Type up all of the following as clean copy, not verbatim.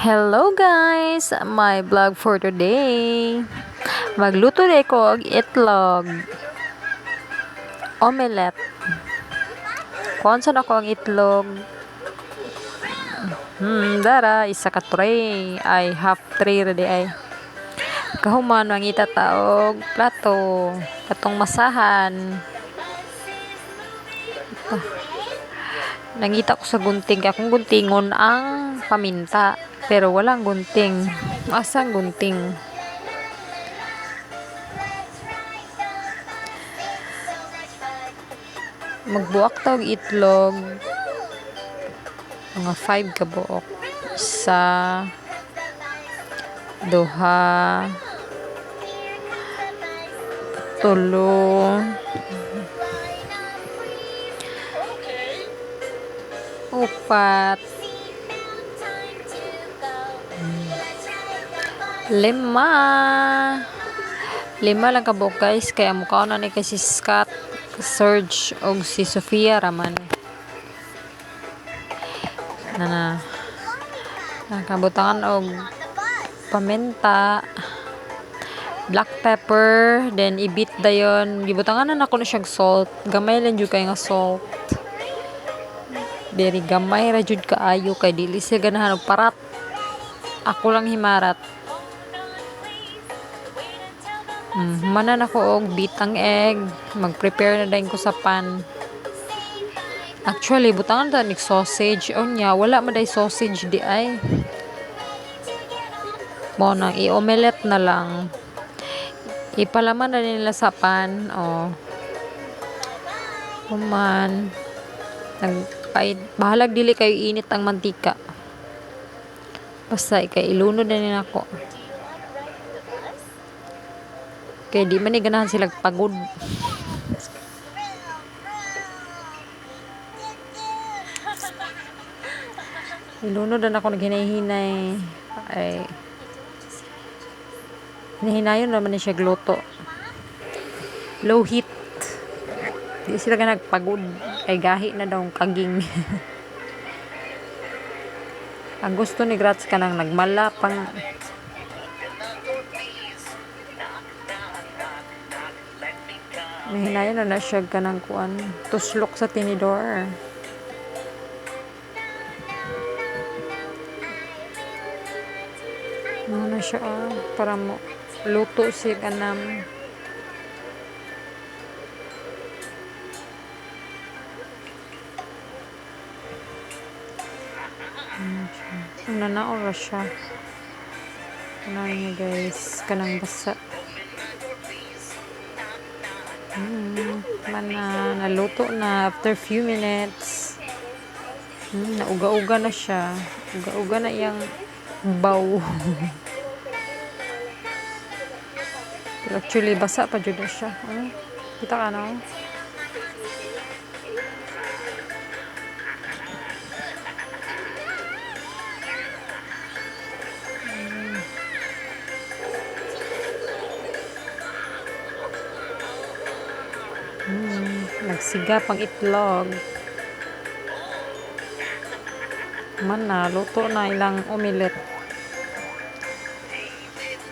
Hello guys! My vlog for today. Magluto rin ko og itlog. Omelette. Konson ako ang itlog. Dara, isa ka tray. Ay, half tray ready ay. Kahuman, mangita taog plato. Katong masahan. Nangita ko sa gunting. Akong guntingon ang paminta. Pero walang gunting. Asang gunting? Magbuak tawag itlog. Mga 5 ka buok. Isa. Duha. Tulo. Upat. 5. 5 lang kabuk guys, kaya mukha na ni kay si Scott, Serge og si Sofia raman na nakabutangan og paminta, black pepper, then ibit dayon, gibutangan na nako na siyang salt, gamay lang jud kay nga salt, very gamay ra jud kaayo kay dili siya ganahan og parat. Ako lang himarat. Manan ako og bitang egg. Mag-prepare na din ko sa pan. Actually, butangan ta nig sausage. Onya, wala man day sausage di ay. Mo nang i-omelette na lang. Ipalaman na nila sa pan. Oh. Kuman. Bahalag dili kayo init ang mantika. Basta ikay ilunod na nila ako. Kaya di man ganahan sila pagod. Ilunod na ako naghinay-hinay. Ay. Hinahinayon naman na siya gluto. Low heat. Di sila ka nagpagod. Ay gahi na daw kaging. Ang gusto ni Gratz ka nang nagmala pang hinayon na siya ka ng kuan tuslok sa tinidor. Na siya para mo luto siya kanam. Nanaora siya. Ano niya guys, kanang basa. Naluto na after few minutes. Nauga-uga na siya. Uga-uga na iyang baw. Pero actually, basa pa dyan na siya. Kita ka na? Nagsiga pang itlog. Luto na ilang omelette.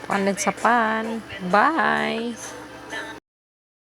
Panlit sa pan. Bye!